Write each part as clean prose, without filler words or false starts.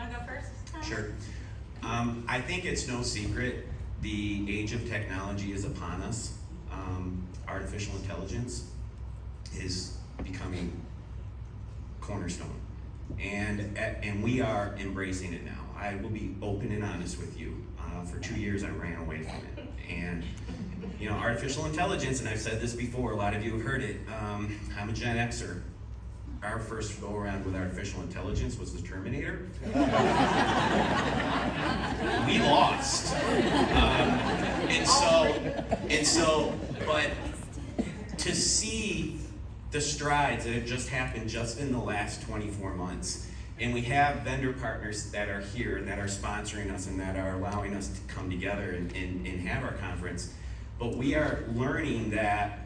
want to go first? Sure. I think it's no secret the age of technology is upon us. Artificial intelligence is becoming cornerstone, and we are embracing it now. I will be open and honest with you. For 2 years, I ran away from it, and you know, artificial intelligence. And I've said this before. A lot of you have heard it. I'm a Gen Xer. Our first go around with artificial intelligence was the Terminator. We lost. But to see the strides that have just happened just in the last 24 months, and we have vendor partners that are here that are sponsoring us and that are allowing us to come together and have our conference, but we are learning that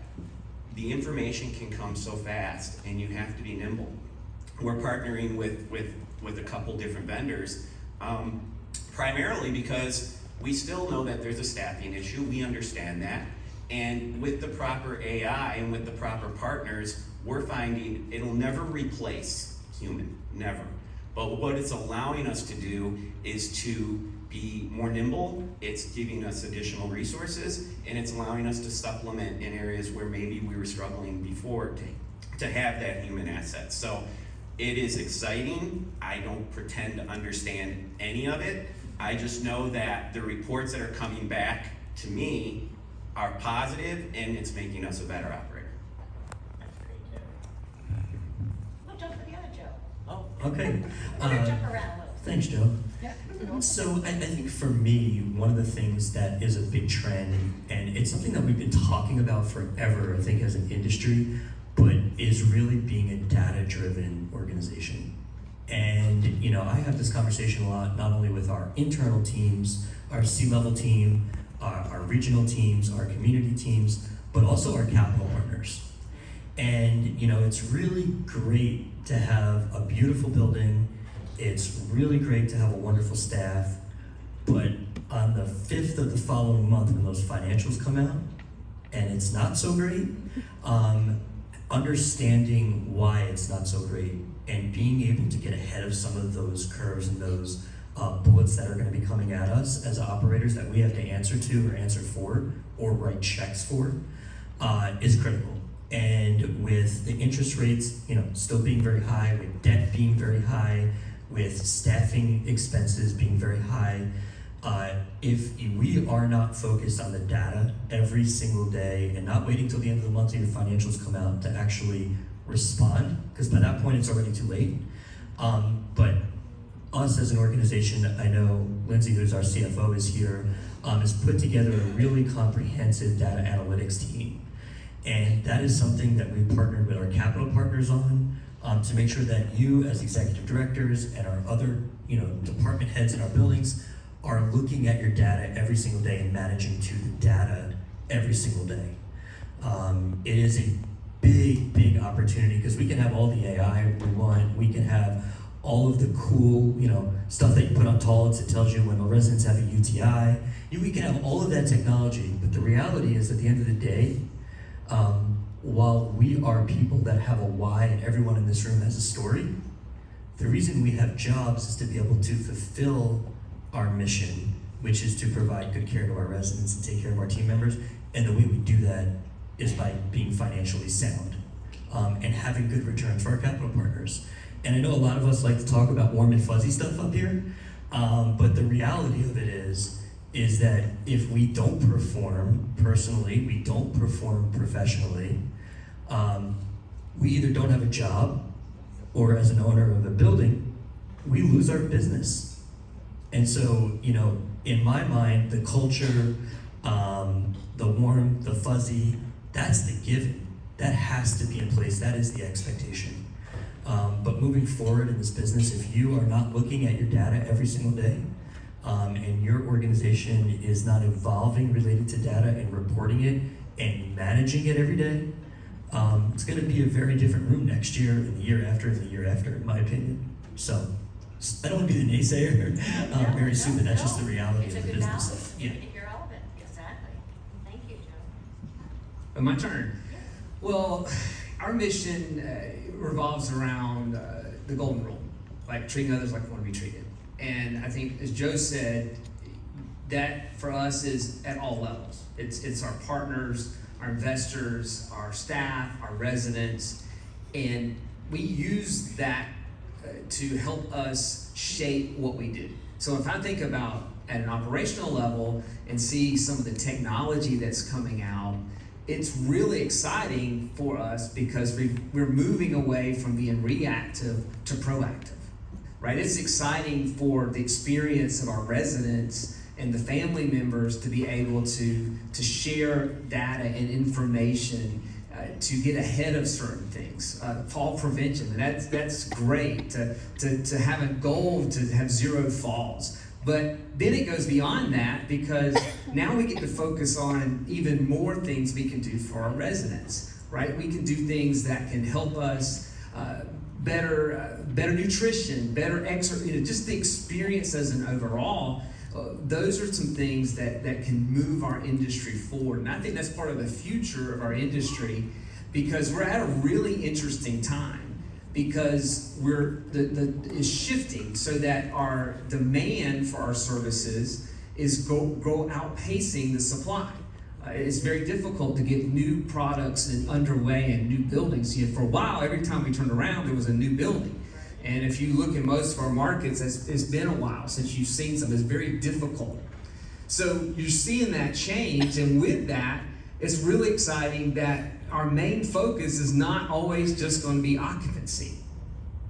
the information can come so fast and you have to be nimble. We're partnering with a couple different vendors, primarily because we still know that there's a staffing issue. We understand that. And with the proper AI and with the proper partners, we're finding it'll never replace human, never. But what it's allowing us to do is to be more nimble. It's giving us additional resources, and it's allowing us to supplement in areas where maybe we were struggling before to have that human asset. So it is exciting. I don't pretend to understand any of it. I just know that the reports that are coming back to me are positive, and it's making us a better operator. That's great, Joe. We'll jump to the other Joe. Oh, okay. We're gonna jump around a little. Thanks, Joe. Yeah. So I think for me, one of the things that is a big trend, and it's something that we've been talking about forever, I think, as an industry, but is really being a data-driven organization. And you know, I have this conversation a lot, not only with our internal teams, our C-level team, our regional teams, our community teams, but also our capital partners. And you know, it's really great to have a beautiful building. It's really great to have a wonderful staff, but on the 5th of the following month when those financials come out, and it's not so great, understanding why it's not so great and being able to get ahead of some of those curves and those bullets that are going to be coming at us as operators that we have to answer to or answer for or write checks for is critical. And with the interest rates, you know, still being very high, with debt being very high, with staffing expenses being very high, if we are not focused on the data every single day and not waiting till the end of the month till your financials come out to actually respond, because by that point it's already too late. But us as an organization, I know Lindsay, who's our CFO, is here, has put together a really comprehensive data analytics team. And that is something that we've partnered with our capital partners on, to make sure that you as executive directors and our other, you know, department heads in our buildings are looking at your data every single day and managing to the data every single day. It is a big opportunity because we can have all the AI we want. We can have all of the cool, you know, stuff that you put on toilets that tells you when the residents have a UTI. We can have all of that technology, but the reality is at the end of the day, while we are people that have a why and everyone in this room has a story, the reason we have jobs is to be able to fulfill our mission, which is to provide good care to our residents and take care of our team members. And the way we do that is by being financially sound and having good returns for our capital partners. And I know a lot of us like to talk about warm and fuzzy stuff up here, but the reality of it is that if we don't perform personally, we don't perform professionally, we either don't have a job, or as an owner of a building, we lose our business. And so, you know, in my mind, the culture, the warm, the fuzzy, that's the given. That has to be in place. That is the expectation. But moving forward in this business, if you are not looking at your data every single day, and your organization is not evolving related to data and reporting it and managing it every day, it's going to be a very different room next year and the year after and the year after, in my opinion. So I don't want to be the naysayer very soon, but that's just the reality of the business. Balance. Yeah. You're relevant, exactly. Thank you, Joe. My turn. Well, our mission revolves around the golden rule, like treating others like we want to be treated. And I think, as Joe said, that for us is at all levels. It's our partners, our investors, our staff, our residents, and we use that to help us shape what we do. So if I think about at an operational level and see some of the technology that's coming out, it's really exciting for us because we're moving away from being reactive to proactive, right? It's exciting for the experience of our residents and the family members to be able to share data and information to get ahead of certain things. Fall prevention, and that's great to have a goal to have 0 falls. But then it goes beyond that because now we get to focus on even more things we can do for our residents, right? We can do things that can help us better nutrition, better exercise, just the experience as an overall. Those are some things that can move our industry forward. And I think that's part of the future of our industry because we're at a really interesting time because is shifting so that our demand for our services is go outpacing the supply. It's very difficult to get new products underway and new buildings. For a while, every time we turned around, there was a new building. And if you look in most of our markets, it's been a while since you've seen some. It's very difficult. So you're seeing that change, and with that, it's really exciting that our main focus is not always just going to be occupancy.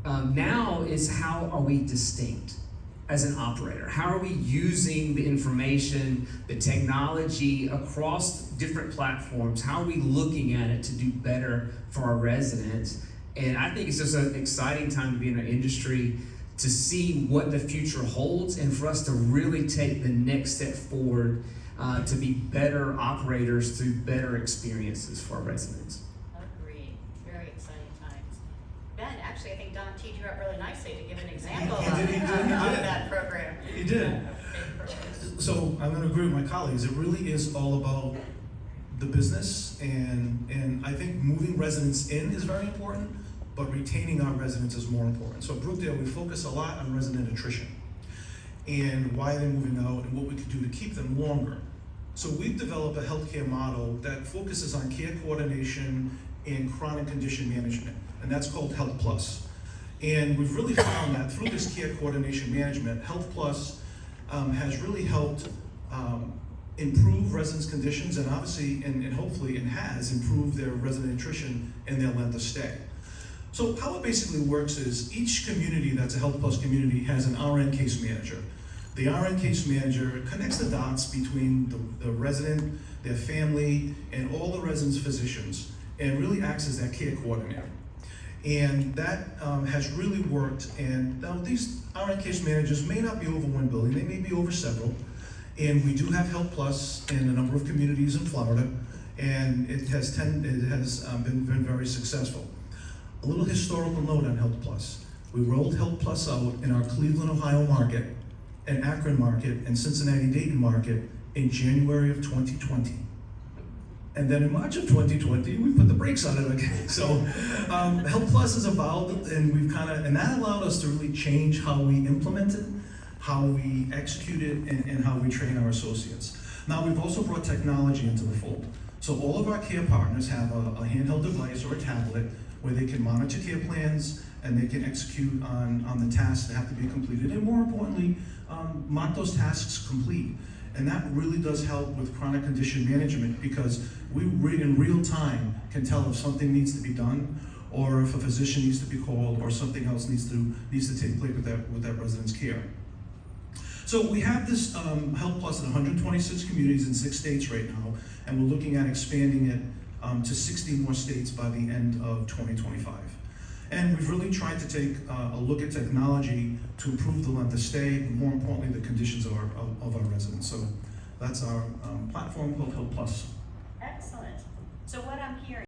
Now is how are we distinct as an operator? How are we using the information, the technology across different platforms? How are we looking at it to do better for our residents? And I think it's just an exciting time to be in our industry to see what the future holds and for us to really take the next step forward to be better operators through better experiences for our residents. Agreed. Very exciting times. Ben, actually, I think Don teed you up really nicely to give an example He of did. that program. He did. So I'm going to agree with my colleagues. It really is all about the business, and I think moving residents in is very important, but retaining our residents is more important. So at Brookdale, we focus a lot on resident attrition and why they're moving out and what we can do to keep them longer. So we've developed a healthcare model that focuses on care coordination and chronic condition management, and that's called Health Plus. And we've really found that through this care coordination management, Health Plus has really helped improve residents' conditions and obviously, and hopefully, it has improved their resident attrition and their length of stay. So how it basically works is each community that's a Health Plus community has an RN case manager. The RN case manager connects the dots between the resident, their family, and all the residents' physicians, and really acts as that care coordinator. And that has really worked. And now these RN case managers may not be over one building, they may be over several. And we do have Health Plus in a number of communities in Florida, and it has been very successful. A little historical note on Health Plus. We rolled Health Plus out in our Cleveland, Ohio market, and Akron market, and Cincinnati, Dayton market in January of 2020. And then in March of 2020, we put the brakes on it again. So Health Plus is evolved, and and that allowed us to really change how we implement it, how we execute it, and how we train our associates. Now we've also brought technology into the fold. So all of our care partners have a handheld device or a tablet where they can monitor care plans and they can execute on the tasks that have to be completed, and more importantly, mark those tasks complete. And that really does help with chronic condition management because we in real time can tell if something needs to be done, or if a physician needs to be called, or something else needs to take place with that resident's care. So we have this Health Plus in 126 communities in 6 states right now, and we're looking at expanding it to 60 more states by the end of 2025. And we've really tried to take a look at technology to improve the length of stay, and more importantly, the conditions of our residents. So that's our platform called Health Plus. Excellent. So what I'm hearing